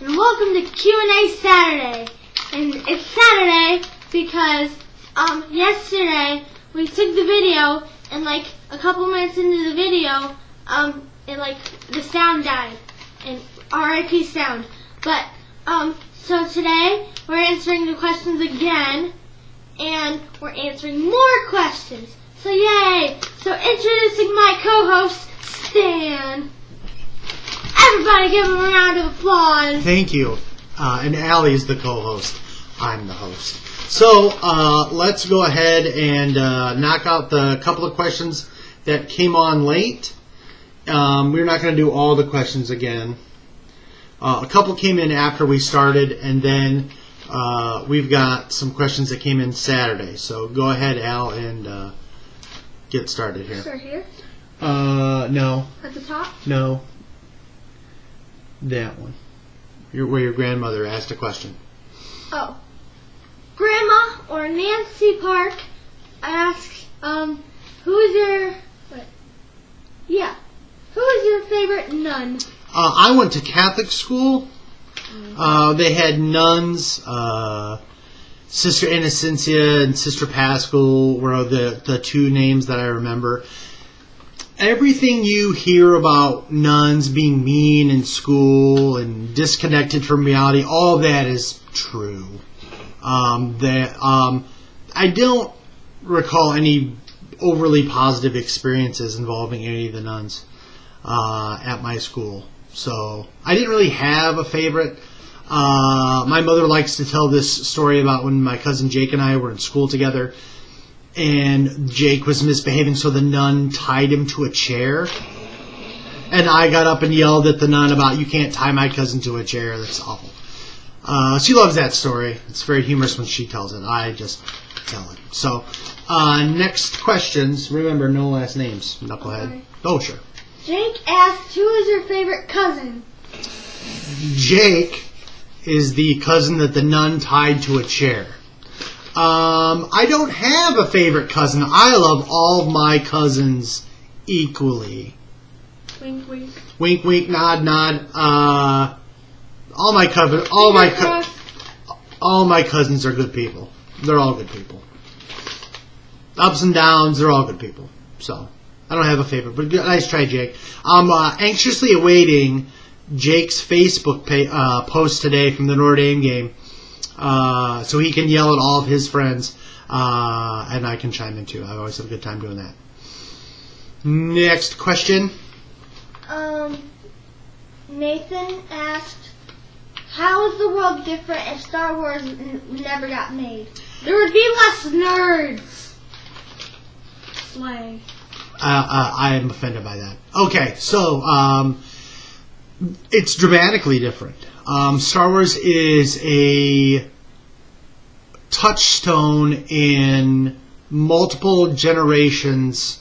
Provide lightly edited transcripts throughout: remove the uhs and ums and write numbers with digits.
and welcome to Q&A Saturday. And it's Saturday because yesterday we took the video and like a couple minutes into the video the sound died and RIP sound. But so today we're answering the questions again and we're answering more questions. So yay! So introducing my co-host Stan. Everybody give him a round of applause. Thank you. And Allie's the co-host. I'm the host. So let's go ahead and knock out the couple of questions that came on late. We're not going to do all the questions again. A couple came in after we started, and then we've got some questions that came in Saturday. So go ahead, Al, and get started here. Start here? No. At the top? No. That one. Where your grandmother asked a question. Oh. Grandma or Nancy Park asks, who is your favorite nun? I went to Catholic school. They had nuns. Sister Innocencia and Sister Paschal were the two names that I remember. Everything you hear about nuns being mean in school and disconnected from reality, all that is true. I don't recall any overly positive experiences involving any of the nuns at my school. So I didn't really have a favorite. My mother likes to tell this story about when my cousin Jake and I were in school together. And Jake was misbehaving, so the nun tied him to a chair. And I got up and yelled at the nun about, you can't tie my cousin to a chair. That's awful. She loves that story. It's very humorous when she tells it. I just tell it. So, next questions. Remember, no last names, knucklehead. Okay. Oh, sure. Jake asks, who is your favorite cousin? Jake is the cousin that the nun tied to a chair. I don't have a favorite cousin. I love all of my cousins equally. Wink, wink. Wink, wink, nod, nod. All my cousins are good people. They're all good people. Ups and downs, they're all good people. So, I don't have a favorite, but nice try, Jake. I'm anxiously awaiting Jake's Facebook post today from the Notre Dame game. So he can yell at all of his friends, and I can chime in too. I always have a good time doing that. Next question. Nathan asked, how is the world different if Star Wars never got made? There would be less nerds. Slay. I am offended by that. Okay, so it's dramatically different. Star Wars is a touchstone in multiple generations,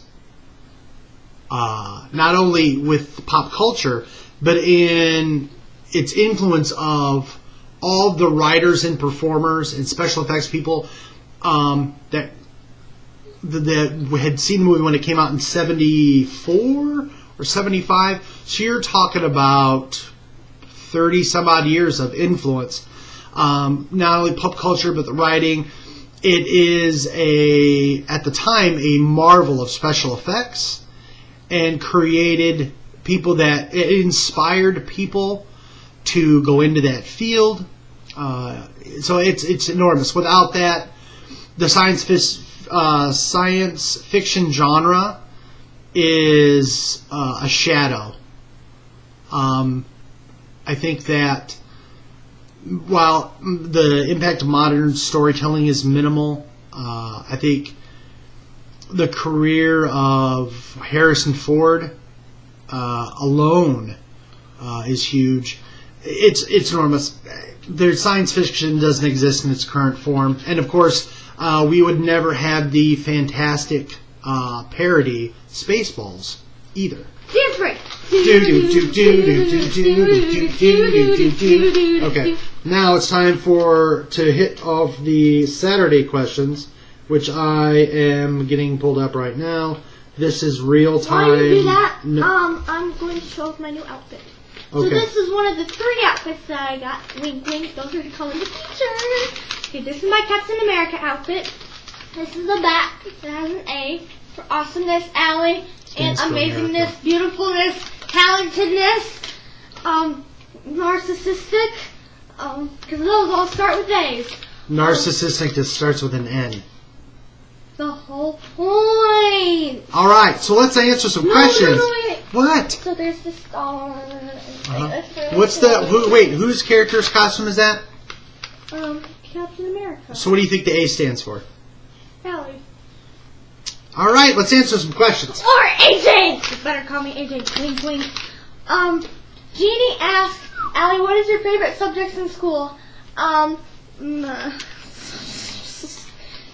not only with pop culture, but in its influence of all the writers and performers and special effects people that had seen the movie when it came out in 74 or 75. So you're talking about 30 some odd years of influence. Not only pop culture, but the writing. It is at the time, a marvel of special effects and created people it inspired people to go into that field. So it's enormous. Without that, the science fiction genre is a shadow. I think that while the impact of modern storytelling is minimal, I think the career of Harrison Ford alone is huge. It's enormous. Their science fiction doesn't exist in its current form, and of course, we would never have the fantastic parody Spaceballs either. Different. Okay, now it's time to hit off the Saturday questions, which I am getting pulled up right now. This is real time. While you do that, I'm going to show off my new outfit. So Okay. this is one of the 3 outfits that I got. Wink, wink. Those are the colors of the t-shirt. Okay, this is my Captain America outfit. This is the back. It has an A for awesomeness, Allie, and Stands for amazingness, America. beautifulness, talentedness, narcissistic, because those all start with A's. Narcissistic just starts with an N. The whole point. All right, so let's answer some No, questions. wait. What? So there's the star. What's whose character's costume is that? Captain America. So what do you think the A stands for? Allie. All right, let's answer some questions. Or AJ! You better call me AJ. Wink, wink. Jeannie asked, Allie, what is your favorite subjects in school?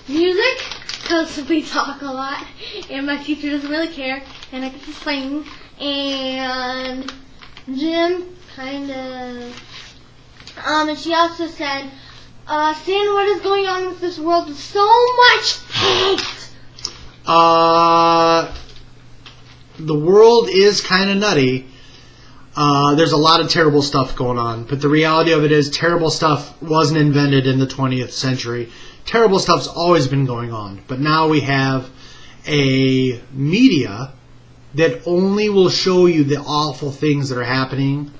Music, because we talk a lot, and my teacher doesn't really care, and I get to sing, and gym, kind of. And she also said, Stan, what is going on with this world with so much hate? The world is kind of nutty. There's a lot of terrible stuff going on, but the reality of it is terrible stuff wasn't invented in the 20th century. Terrible stuff's always been going on, but now we have a media that only will show you the awful things that are happening.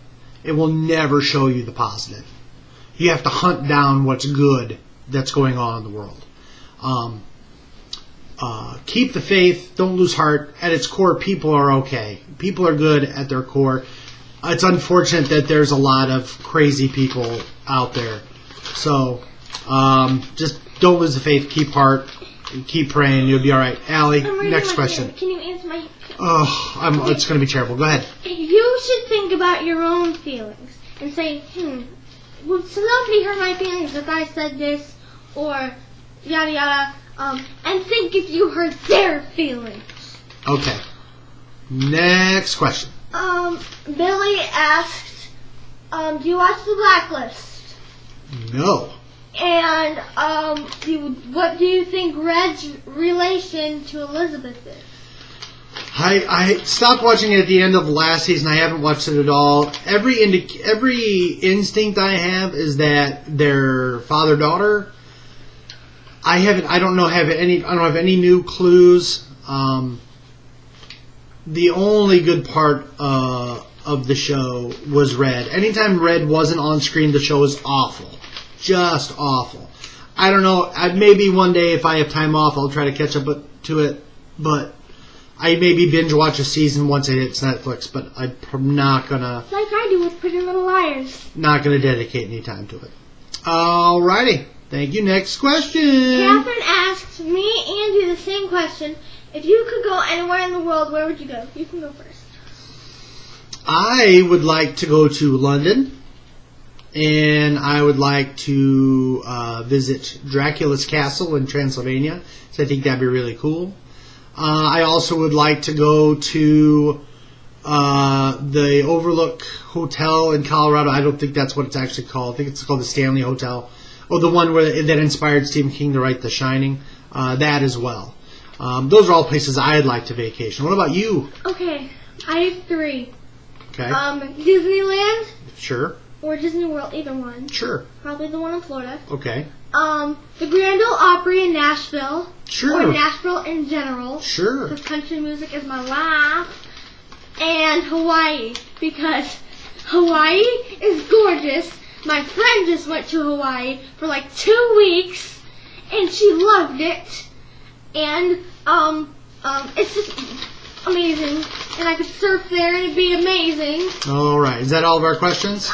It will never show you the positive. You have to hunt down what's good that's going on in the world. Keep the faith. Don't lose heart. At its core, people are okay. People are good at their core. It's unfortunate that there's a lot of crazy people out there. So just don't lose the faith. Keep heart. Keep praying. You'll be all right. Allie, next question. Can you answer my... It's going to be terrible. Go ahead. You should think about your own feelings and say, would somebody hurt my feelings if I said this, or yada yada, and think if you hurt their feelings. Okay. Next question. Billy asked, do you watch The Blacklist? No. And what do you think Red's relation to Elizabeth is? I stopped watching it at the end of last season. I haven't watched it at all. Every instinct I have is that they're father-daughter. I don't have any new clues. The only good part of the show was Red. Anytime Red wasn't on screen, the show was awful. Just awful. I don't know. Maybe one day if I have time off, I'll try to catch up to it. But I maybe binge watch a season once it hits Netflix. But I'm not gonna. Like I do with Pretty Little Liars. Not gonna dedicate any time to it. Alrighty. Thank you. Next question. Catherine asked me and you the same question. If you could go anywhere in the world, where would you go? You can go first. I would like to go to London. And I would like to visit Dracula's castle in Transylvania. So I think that'd be really cool. I also would like to go to the Overlook Hotel in Colorado. I don't think that's what it's actually called. I think it's called the Stanley Hotel. Oh, the one that inspired Stephen King to write The Shining. That as well. Those are all places I'd like to vacation. What about you? Okay, I have 3. Okay. Disneyland. Sure. Or Disney World, either one. Sure. Probably the one in Florida. Okay. The Grand Ole Opry in Nashville. Sure. Or Nashville in general. Sure. Because country music is my life. And Hawaii. Because Hawaii is gorgeous. My friend just went to Hawaii for like 2 weeks. And she loved it. And, it's just amazing. And I could surf there and it'd be amazing. All right. Is that all of our questions?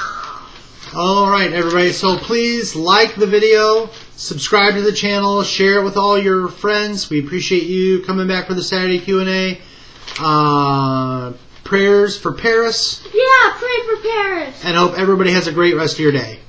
All right, everybody. So please like the video, subscribe to the channel, share it with all your friends. We appreciate you coming back for the Saturday Q&A. Prayers for Paris. Yeah, pray for Paris. And hope everybody has a great rest of your day.